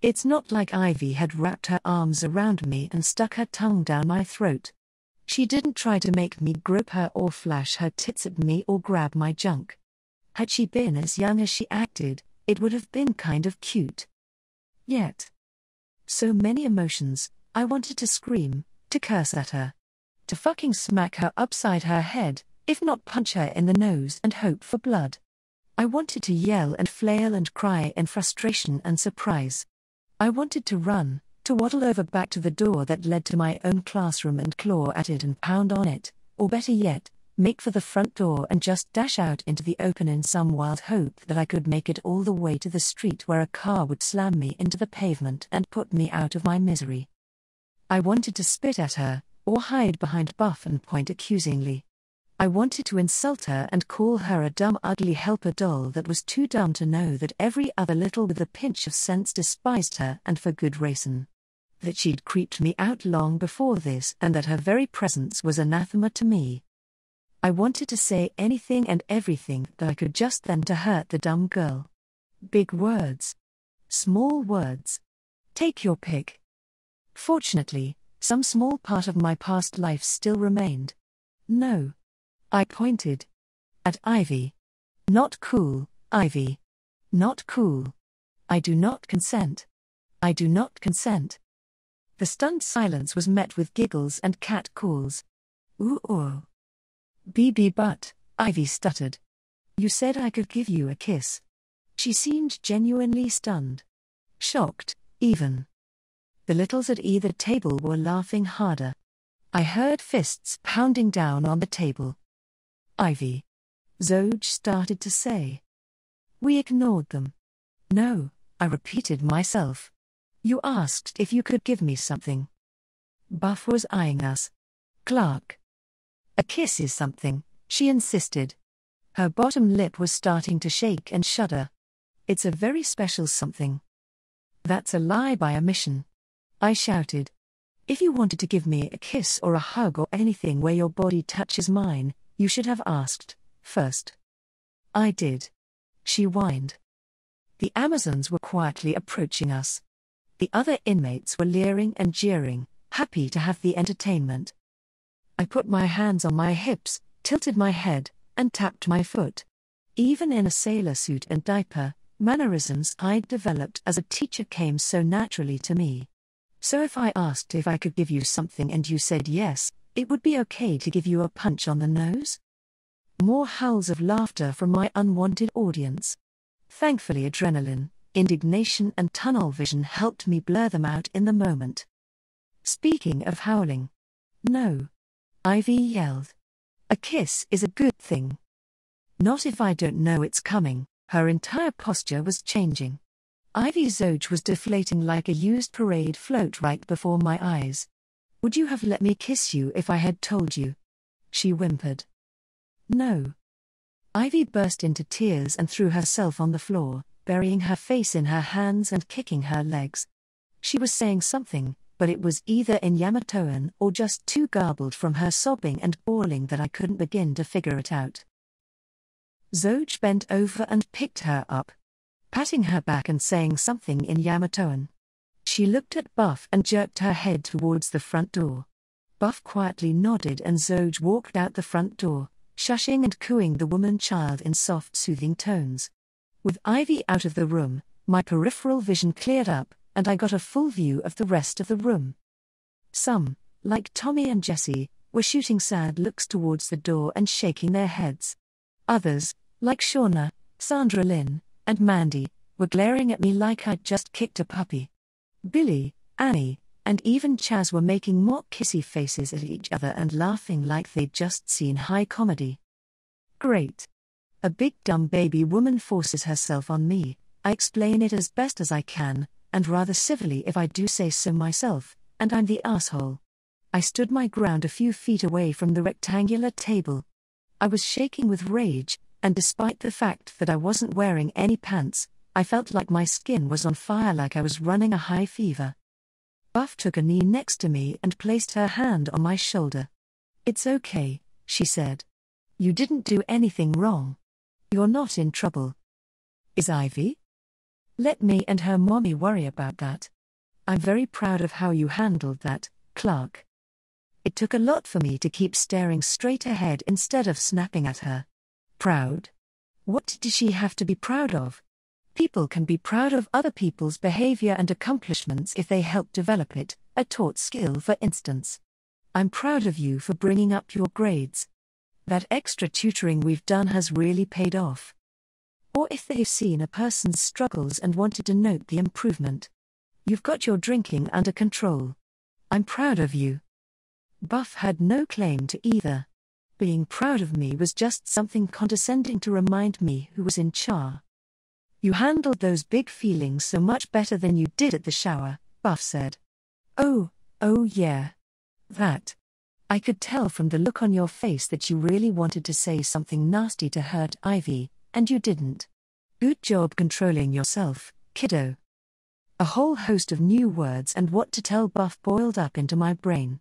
It's not like Ivy had wrapped her arms around me and stuck her tongue down my throat. She didn't try to make me grope her or flash her tits at me or grab my junk. Had she been as young as she acted, it would have been kind of cute. Yet. So many emotions. I wanted to scream, to curse at her, to fucking smack her upside her head, if not punch her in the nose and hope for blood. I wanted to yell and flail and cry in frustration and surprise. I wanted to run, to waddle over back to the door that led to my own classroom and claw at it and pound on it, or better yet, make for the front door and just dash out into the open in some wild hope that I could make it all the way to the street where a car would slam me into the pavement and put me out of my misery. I wanted to spit at her, or hide behind Buff and point accusingly. I wanted to insult her and call her a dumb ugly helper doll that was too dumb to know that every other little with a pinch of sense despised her and for good reason. That she'd creeped me out long before this and that her very presence was anathema to me. I wanted to say anything and everything that I could just then to hurt the dumb girl. Big words. Small words. Take your pick. Fortunately, some small part of my past life still remained. No. I pointed. At Ivy. Not cool, Ivy. Not cool. I do not consent. I do not consent. The stunned silence was met with giggles and cat calls. Ooh oh. BB but, Ivy stuttered. You said I could give you a kiss. She seemed genuinely stunned. Shocked, even. The littles at either table were laughing harder. I heard fists pounding down on the table. Ivy. Zoj started to say. We ignored them. No, I repeated myself. You asked if you could give me something. Buff was eyeing us. Clark. A kiss is something, she insisted. Her bottom lip was starting to shake and shudder. It's a very special something. That's a lie by omission. I shouted. If you wanted to give me a kiss or a hug or anything where your body touches mine, you should have asked first. I did. She whined. The Amazons were quietly approaching us. The other inmates were leering and jeering, happy to have the entertainment. I put my hands on my hips, tilted my head, and tapped my foot. Even in a sailor suit and diaper, mannerisms I'd developed as a teacher came so naturally to me. So if I asked if I could give you something and you said yes, it would be okay to give you a punch on the nose? More howls of laughter from my unwanted audience. Thankfully adrenaline, indignation and tunnel vision helped me blur them out in the moment. Speaking of howling. No. Ivy yelled. A kiss is a good thing. Not if I don't know it's coming. Her entire posture was changing. Ivy Zoj was deflating like a used parade float right before my eyes. Would you have let me kiss you if I had told you? She whimpered. No. Ivy burst into tears and threw herself on the floor, burying her face in her hands and kicking her legs. She was saying something, but it was either in Yamatoan or just too garbled from her sobbing and bawling that I couldn't begin to figure it out. Zoj bent over and picked her up, patting her back and saying something in Yamatoan. She looked at Buff and jerked her head towards the front door. Buff quietly nodded and Zoj walked out the front door, shushing and cooing the woman-child in soft soothing tones. With Ivy out of the room, my peripheral vision cleared up, and I got a full view of the rest of the room. Some, like Tommy and Jesse, were shooting sad looks towards the door and shaking their heads. Others, like Shauna, Sandra Lynn, and Mandy, were glaring at me like I'd just kicked a puppy. Billy, Annie, and even Chaz were making mock kissy faces at each other and laughing like they'd just seen high comedy. Great. A big dumb baby woman forces herself on me. I explain it as best as I can, and rather civilly if I do say so myself, and I'm the asshole. I stood my ground a few feet away from the rectangular table. I was shaking with rage, and despite the fact that I wasn't wearing any pants, I felt like my skin was on fire like I was running a high fever. Buff took a knee next to me and placed her hand on my shoulder. It's okay, she said. You didn't do anything wrong. You're not in trouble. Is Ivy? Let me and her mommy worry about that. I'm very proud of how you handled that, Clark. It took a lot for me to keep staring straight ahead instead of snapping at her. Proud? What did she have to be proud of? People can be proud of other people's behavior and accomplishments if they help develop it, a taught skill for instance. I'm proud of you for bringing up your grades. That extra tutoring we've done has really paid off. Or if they've seen a person's struggles and wanted to note the improvement. You've got your drinking under control. I'm proud of you. Buff had no claim to either. Being proud of me was just something condescending to remind me who was in charge. You handled those big feelings so much better than you did at the shower, Buff said. Oh yeah. That. I could tell from the look on your face that you really wanted to say something nasty to hurt Ivy, and you didn't. Good job controlling yourself, kiddo. A whole host of new words and what to tell Buff boiled up into my brain.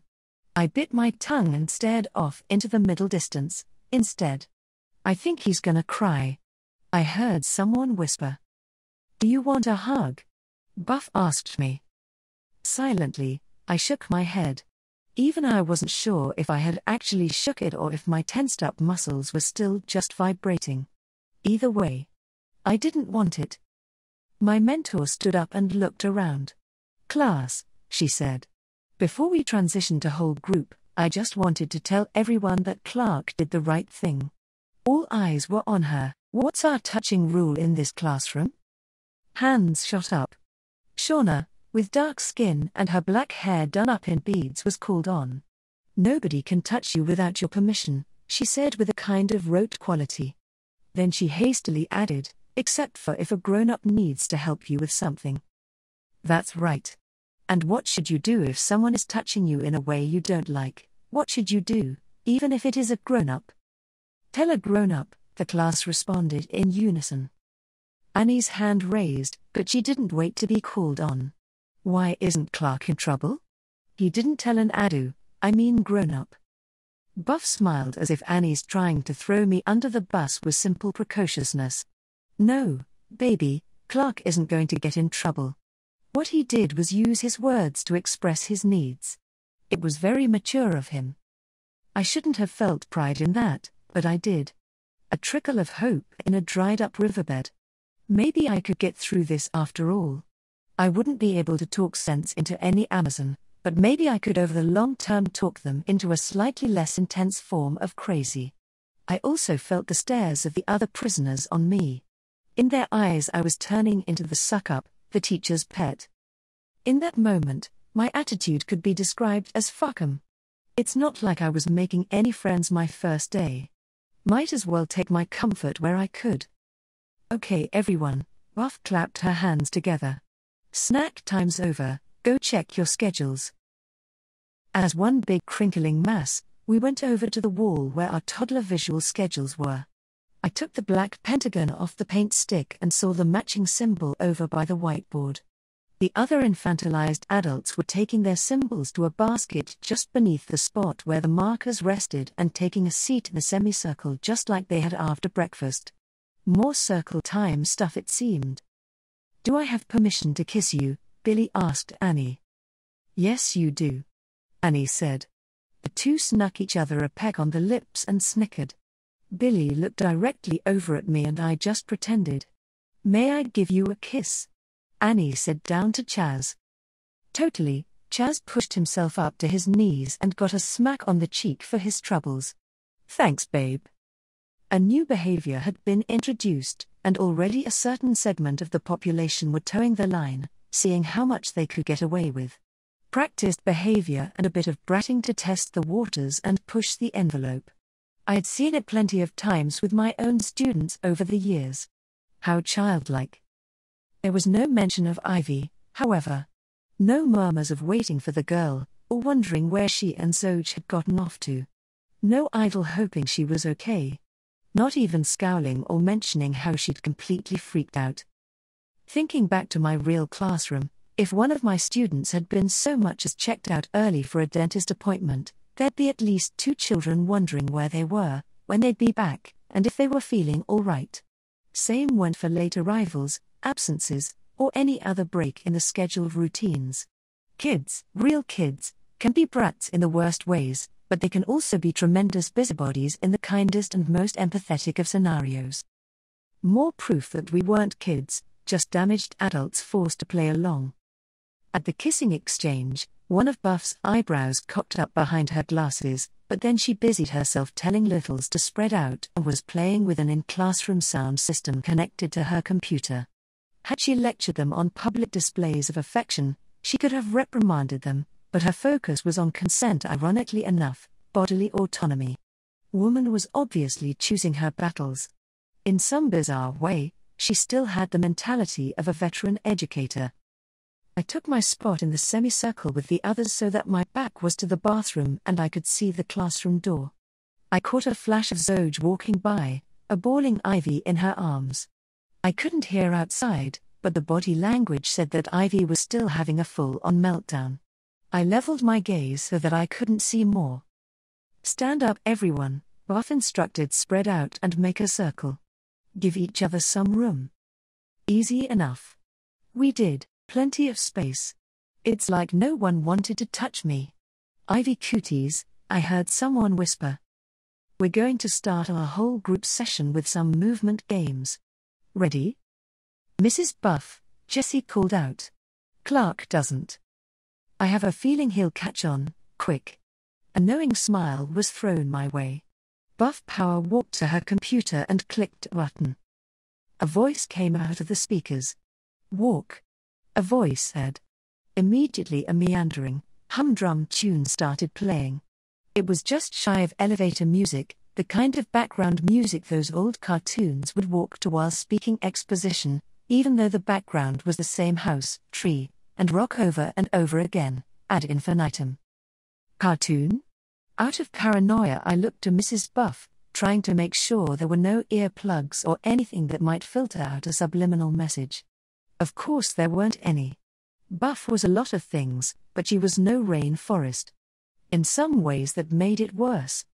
I bit my tongue and stared off into the middle distance, instead. I think he's gonna cry. I heard someone whisper. Do you want a hug? Buff asked me. Silently, I shook my head. Even I wasn't sure if I had actually shook it or if my tensed-up muscles were still just vibrating. Either way, I didn't want it. My mentor stood up and looked around. Class, she said. Before we transitioned to whole group, I just wanted to tell everyone that Clark did the right thing. All eyes were on her. What's our touching rule in this classroom? Hands shot up. Shauna, with dark skin and her black hair done up in beads, was called on. Nobody can touch you without your permission, she said with a kind of rote quality. Then she hastily added, except for if a grown-up needs to help you with something. That's right. And what should you do if someone is touching you in a way you don't like? What should you do, even if it is a grown-up? Tell a grown-up, the class responded in unison. Annie's hand raised, but she didn't wait to be called on. Why isn't Clark in trouble? He didn't tell an adu, I mean grown-up. Buff smiled as if Annie's trying to throw me under the bus was simple precociousness. No, baby, Clark isn't going to get in trouble. What he did was use his words to express his needs. It was very mature of him. I shouldn't have felt pride in that, but I did. A trickle of hope in a dried-up riverbed. Maybe I could get through this after all. I wouldn't be able to talk sense into any Amazon, but maybe I could over the long term talk them into a slightly less intense form of crazy. I also felt the stares of the other prisoners on me. In their eyes I was turning into the suck-up, the teacher's pet. In that moment, my attitude could be described as fuck 'em. It's not like I was making any friends my first day. Might as well take my comfort where I could. Okay everyone, Buff clapped her hands together. Snack time's over, go check your schedules. As one big crinkling mass, we went over to the wall where our toddler visual schedules were. I took the black pentagon off the paint stick and saw the matching symbol over by the whiteboard. The other infantilized adults were taking their symbols to a basket just beneath the spot where the markers rested and taking a seat in the semicircle just like they had after breakfast. More circle time stuff it seemed. Do I have permission to kiss you? Billy asked Annie. Yes you do, Annie said. The two snuck each other a peck on the lips and snickered. Billy looked directly over at me and I just pretended. May I give you a kiss? Annie said down to Chaz. Totally, Chaz pushed himself up to his knees and got a smack on the cheek for his troubles. Thanks babe. A new behavior had been introduced, and already a certain segment of the population were towing the line, seeing how much they could get away with. Practiced behavior and a bit of bratting to test the waters and push the envelope. I had seen it plenty of times with my own students over the years. How childlike. There was no mention of Ivy, however. No murmurs of waiting for the girl, or wondering where she and Zoj had gotten off to. No idle hoping she was okay. Not even scowling or mentioning how she'd completely freaked out. Thinking back to my real classroom, if one of my students had been so much as checked out early for a dentist appointment, there'd be at least 2 children wondering where they were, when they'd be back, and if they were feeling all right. Same went for late arrivals, absences, or any other break in the scheduled routines. Kids, real kids, can be brats in the worst ways, but they can also be tremendous busybodies in the kindest and most empathetic of scenarios. More proof that we weren't kids, just damaged adults forced to play along. At the kissing exchange, one of Buff's eyebrows cocked up behind her glasses, but then she busied herself telling Littles to spread out and was playing with an in-classroom sound system connected to her computer. Had she lectured them on public displays of affection, she could have reprimanded them, but her focus was on consent, ironically enough, bodily autonomy. Woman was obviously choosing her battles. In some bizarre way, she still had the mentality of a veteran educator. I took my spot in the semicircle with the others so that my back was to the bathroom and I could see the classroom door. I caught a flash of Zoj walking by, a bawling Ivy in her arms. I couldn't hear outside, but the body language said that Ivy was still having a full-on meltdown. I leveled my gaze so that I couldn't see more. "Stand up, everyone," Buff instructed. "Spread out and make a circle. Give each other some room." Easy enough. We did, plenty of space. It's like no one wanted to touch me. "Ivy cuties," I heard someone whisper. "We're going to start our whole group session with some movement games. Ready?" "Mrs. Buff," Jessie called out. "Clark doesn't. I have a feeling he'll catch on, quick." A knowing smile was thrown my way. Buff power walked to her computer and clicked a button. A voice came out of the speakers. "Walk," a voice said. Immediately a meandering, humdrum tune started playing. It was just shy of elevator music, the kind of background music those old cartoons would walk to while speaking exposition, even though the background was the same house, tree, and rock over and over again, ad infinitum. Cartoon? Out of paranoia I looked to Mrs. Buff, trying to make sure there were no earplugs or anything that might filter out a subliminal message. Of course there weren't any. Buff was a lot of things, but she was no rainforest. In some ways that made it worse.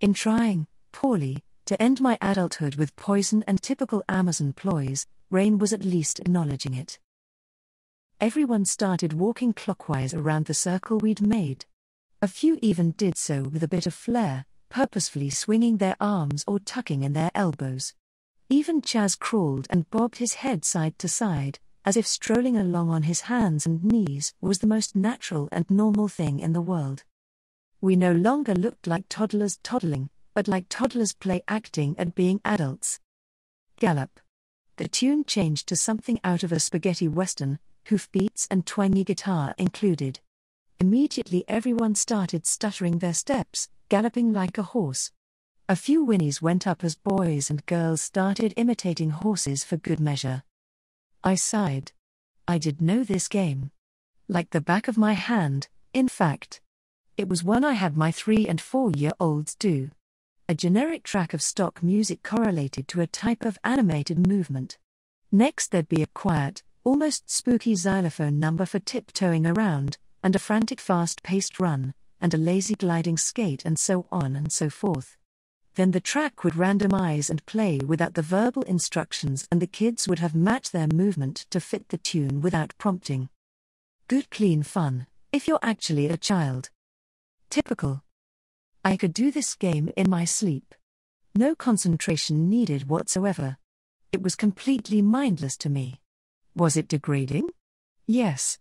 In trying, poorly, to end my adulthood with poison and typical Amazon ploys, Rain was at least acknowledging it. Everyone started walking clockwise around the circle we'd made. A few even did so with a bit of flair, purposefully swinging their arms or tucking in their elbows. Even Chaz crawled and bobbed his head side to side, as if strolling along on his hands and knees was the most natural and normal thing in the world. We no longer looked like toddlers toddling, but like toddlers play acting at being adults. Gallop. The tune changed to something out of a spaghetti western, hoofbeats and twangy guitar included. Immediately everyone started stuttering their steps, galloping like a horse. A few whinnies went up as boys and girls started imitating horses for good measure. I sighed. I did know this game. Like the back of my hand, in fact. It was one I had my 3- and 4-year-olds do. A generic track of stock music correlated to a type of animated movement. Next there'd be a quiet, almost spooky xylophone number for tiptoeing around, and a frantic fast-paced run, and a lazy gliding skate, and so on and so forth. Then the track would randomize and play without the verbal instructions, and the kids would have matched their movement to fit the tune without prompting. Good clean fun, if you're actually a child. Typical. I could do this game in my sleep. No concentration needed whatsoever. It was completely mindless to me. Was it degrading? Yes.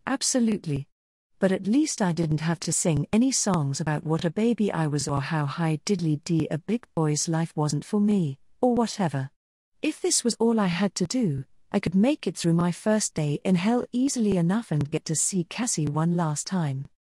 Absolutely. But at least I didn't have to sing any songs about what a baby I was or how high diddly-dee a big boy's life wasn't for me, or whatever. If this was all I had to do, I could make it through my first day in hell easily enough and get to see Cassie one last time.